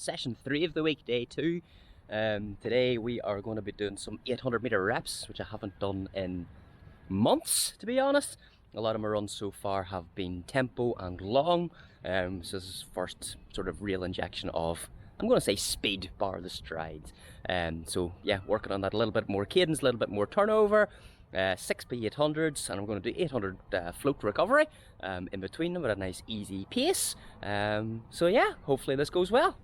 session 3 of the week, day 2. Today we are going to be doing some 800 meter reps, which I haven't done in months, to be honest. A lot of my runs so far have been tempo and long, so this is first sort of real injection of, I'm going to say, speed bar the strides. So yeah, working on that a little bit more cadence, a little bit more turnover. 6x800s, and I'm going to do 800 float recovery in between them at a nice easy pace. So yeah, hopefully this goes well.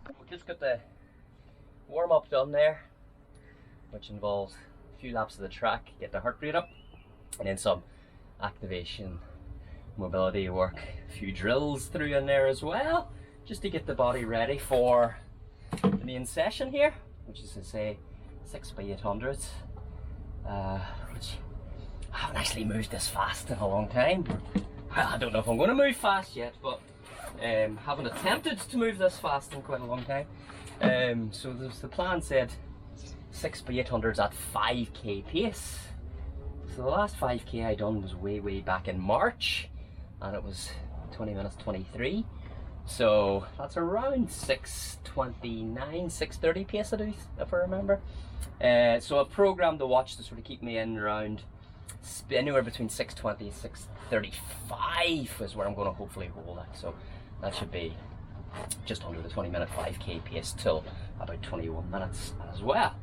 We just got the warm up done there, which involves a few laps of the track, get the heart rate up, and then some activation, mobility work, a few drills through in there as well, just to get the body ready for the main session here, which is to say 6x800s. Which I haven't actually moved this fast in a long time. Well, I don't know if I'm going to move fast yet, but haven't attempted to move this fast in quite a long time. So the plan said 6x800s at 5k pace. So the last 5k I done was way back in March, and it was 20 minutes 23. So that's around 6:29, 6:30 pace, if I remember. So I've programmed the watch to sort of keep me in around anywhere between 6:20 and 6:35 is where I'm going to hopefully hold it. So that should be just under the 20-minute 5k pace till about 21 minutes as well.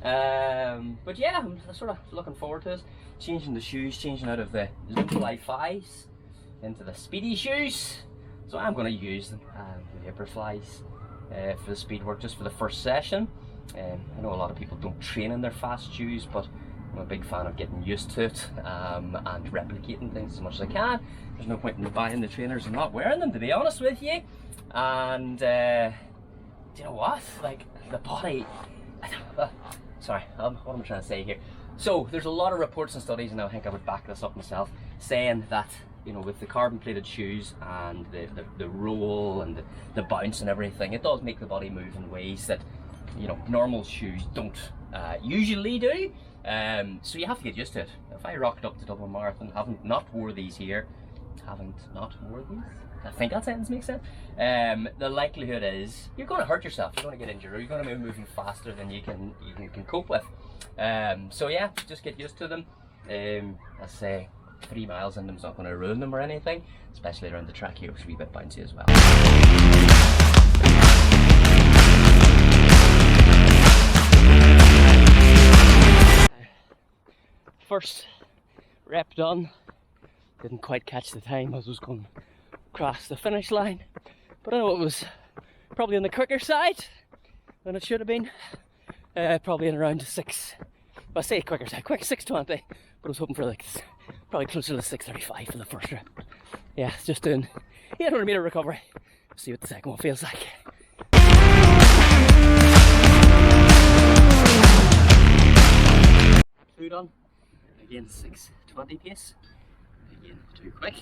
But yeah, I'm sort of looking forward to it. Changing the shoes, changing out of the DUBLIN 5s into the speedy shoes. So I'm going to use them, the Vaporflies, for the speed work just for the first session. I know a lot of people don't train in their fast shoes, but I'm a big fan of getting used to it and replicating things as much as I can. There's no point in buying the trainers and not wearing them, to be honest with you. And do you know what? Like, the body... sorry, what am I trying to say here? So there's a lot of reports and studies, and I think I would back this up myself, saying that, you know, with the carbon plated shoes and the roll and the bounce and everything, it does make the body move in ways that, you know, normal shoes don't usually do. So you have to get used to it. If I rocked up to Dublin Marathon, not wore these here, I think that sentence makes sense. The likelihood is you're going to hurt yourself. You're going to get injured, or you're going to be moving faster than you can cope with. So yeah, just get used to them. I say 3 miles in them is not going to ruin them or anything, especially around the track here, which is a wee bit bouncy as well. First rep done. Didn't quite catch the time as I was going across the finish line, but I know it was probably on the quicker side than it should have been. Probably in around 6. Well, I say quicker side, quick 6:20, but I was hoping for like probably closer to 6:35 for the first rep. Yeah, just doing 800 meter recovery. See what the second one feels like. 2 done. Again, 6:20 pace. Again, too quick.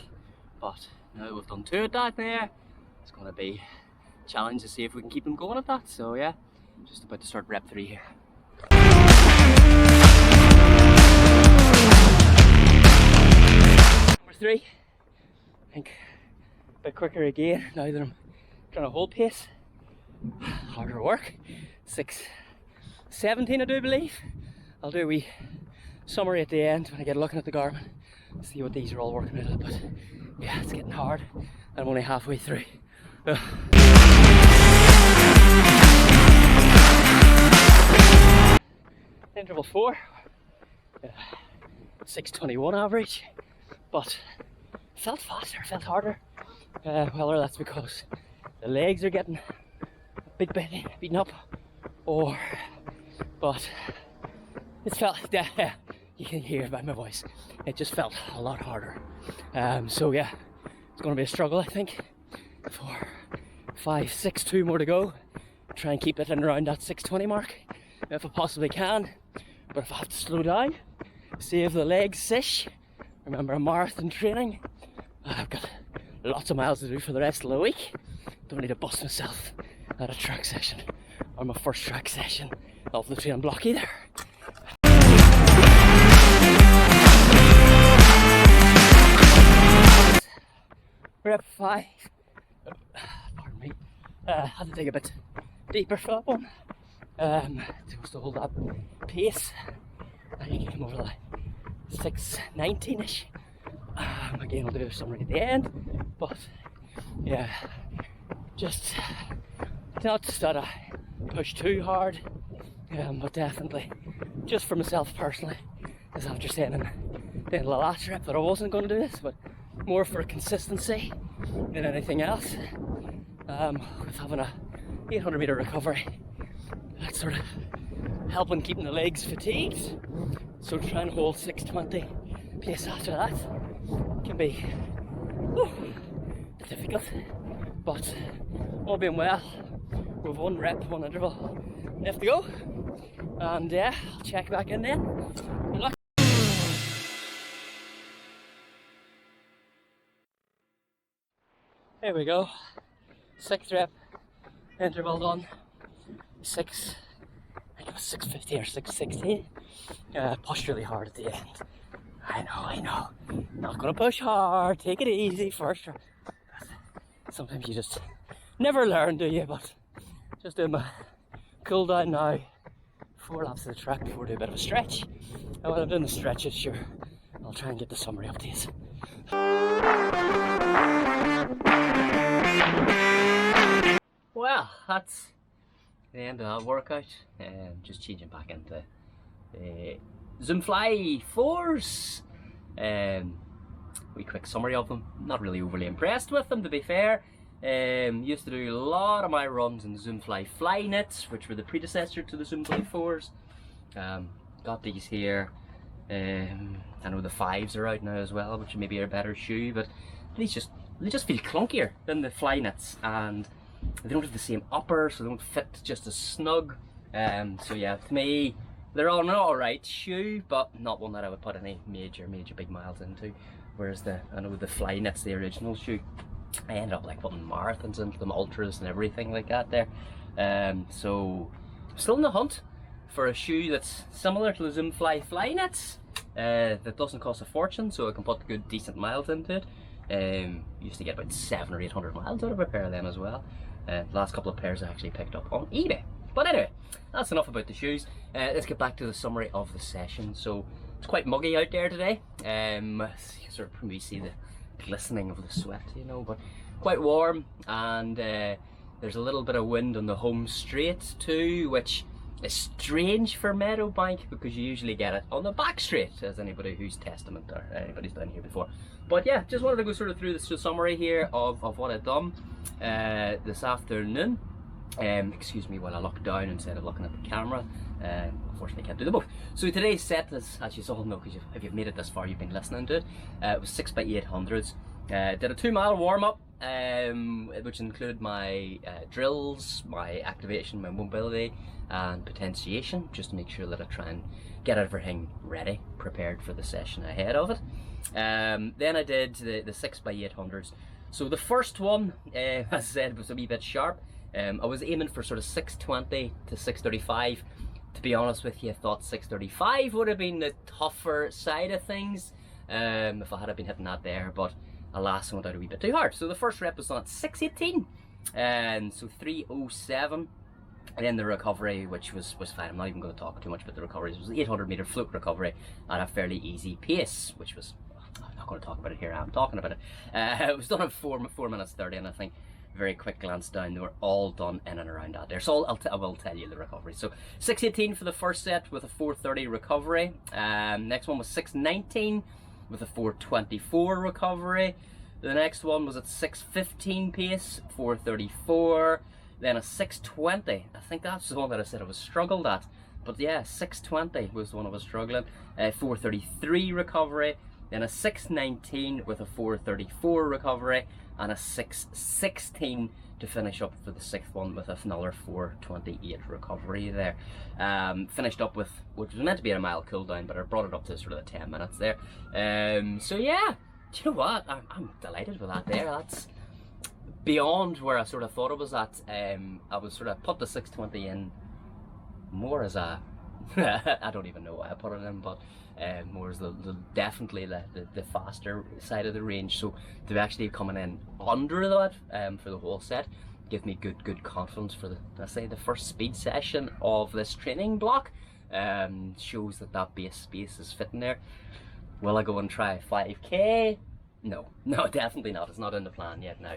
But now we've done 2 at that there, it's going to be a challenge to see if we can keep them going at that. So yeah, I'm just about to start rep 3 here. Number 3, I think a bit quicker again now that I'm trying to hold pace. Harder work. 6:17 I do believe. I'll do a wee summary at the end when I get looking at the Garmin, see what these are all working out at, but yeah, it's getting hard. I'm only halfway through. Interval 4, 6:21 average, but felt faster, felt harder. Whether that's because the legs are getting a bit beaten up, but it felt, you can hear it by my voice, it just felt a lot harder. So yeah, it's going to be a struggle, I think. 4, 5, 6, 2 more to go. Try and keep it in around that 6:20 mark if I possibly can. But if I have to slow down, save the legs-ish, remember marathon training, I've got lots of miles to do for the rest of the week. Don't need to bust myself at a track session, or my first track session of the training block either. Rep 5, pardon me, Had to dig a bit deeper for that one. To hold that pace. I think I came over like 6:19ish. Again, I'll do a summary at the end, but yeah, just not to push too hard, but definitely just for myself personally, as after saying in the last trip that I wasn't going to do this, but more for consistency than anything else. With having a 800 meter recovery, that's sort of helping keeping the legs fatigued. So trying to hold 6:20 pace after that can be difficult, but all being well, with one rep, one interval left to go, and yeah, I'll check back in then. Good luck. Here we go, 6th rep, interval done, I think it was 6:50 or 6:16. Pushed really hard at the end. I know. Not gonna push hard, take it easy first. Sometimes you just never learn, do you? But just doing my cool down now, 4 laps of the track before I do a bit of a stretch. And when I'm doing the stretches, sure, I'll try and get the summary updates. Well, that's the end of that workout. Just changing back into Zoomfly 4s. Wee quick summary of them. Not really overly impressed with them, to be fair. Used to do a lot of my runs in Zoomfly Flyknits, which were the predecessor to the Zoomfly 4s. Got these here. I know the 5s are out now as well, which maybe are a better shoe, but they just feel clunkier than the Flyknits, and they don't have the same upper, so they don't fit just as snug. So yeah, to me, they're all an alright shoe, but not one that I would put any major big miles into. Whereas I know the Flyknits, the original shoe, I ended up like putting marathons into them, ultras and everything like that there. So I'm still in the hunt for a shoe that's similar to the Zoomfly Flyknits, that doesn't cost a fortune, so I can put good decent miles into it. Used to get about 700 or 800 miles out of a pair of them as well. The last couple of pairs I actually picked up on eBay. But anyway, that's enough about the shoes. Let's get back to the summary of the session. So it's quite muggy out there today. You sort of probably see the glistening of the sweat, you know, but quite warm, and there's a little bit of wind on the home straight too, which is strange for Meadowbank because you usually get it on the back straight, as anybody who's Testament or anybody's done here before. But yeah, just wanted to go sort of through this summary here of what I've done this afternoon. Excuse me while I look down instead of looking at the camera. Unfortunately, I can't do them both. So today's set, as you all know, because if you've made it this far, you've been listening to it. It was 6x800s. Did a 2-mile warm-up, which included my drills, my activation, my mobility, and potentiation, just to make sure that I try and get everything ready, prepared for the session ahead of it. Then I did the 6x800s. So the first one, as I said, was a wee bit sharp. I was aiming for sort of 6:20 to 6:35. To be honest with you, I thought 6:35 would have been the tougher side of things if I had been hitting that there, but alas, I went out a wee bit too hard. So the first rep was on at 6:18, and so 3:07. And then the recovery, which was fine. I'm not even going to talk too much about the recoveries. It was an 800 meter float recovery at a fairly easy pace, which was, I'm not going to talk about it here, I'm talking about it. It was done in 4 minutes 30, and I think very quick glance down, they were all done in and around that there. So I will tell you the recovery. So 6:18 for the first set with a 4:30 recovery. Next one was 6:19 with a 4:24 recovery. The next one was at 6:15 pace, 4:34. Then a 6:20. I think that's the one that I said I was struggled at. But yeah, 6:20 was the one I was struggling. 4:33 recovery. Then a 6:19 with a 4:34 recovery, and a 6:16 to finish up for the 6th one with another 4:28 recovery there. Finished up with, which was meant to be a mile cool down, but I brought it up to sort of the 10 minutes there. So yeah, do you know what? I'm delighted with that there. That's beyond where I sort of thought it was at. I was sort of put the 6:20 in more as a I don't even know why I put it in, but more as definitely the faster side of the range. So to be actually coming in under that for the whole set give me good confidence for the, let's say, the first speed session of this training block. Shows that base space is fitting there. Will I go and try 5k? No, definitely not. It's not in the plan yet now.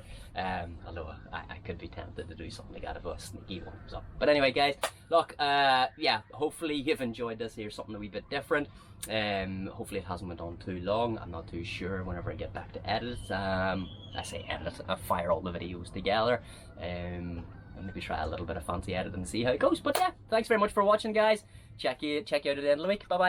Although I could be tempted to do something like that if a sneaky one comes up. But anyway, guys, look, yeah, hopefully you've enjoyed this here, something a wee bit different. Hopefully it hasn't went on too long. I'm not too sure whenever I get back to edit. I say edit, I fire all the videos together. And maybe try a little bit of fancy edit and see how it goes. But yeah, thanks very much for watching, guys. Check you out at the end of the week. Bye bye.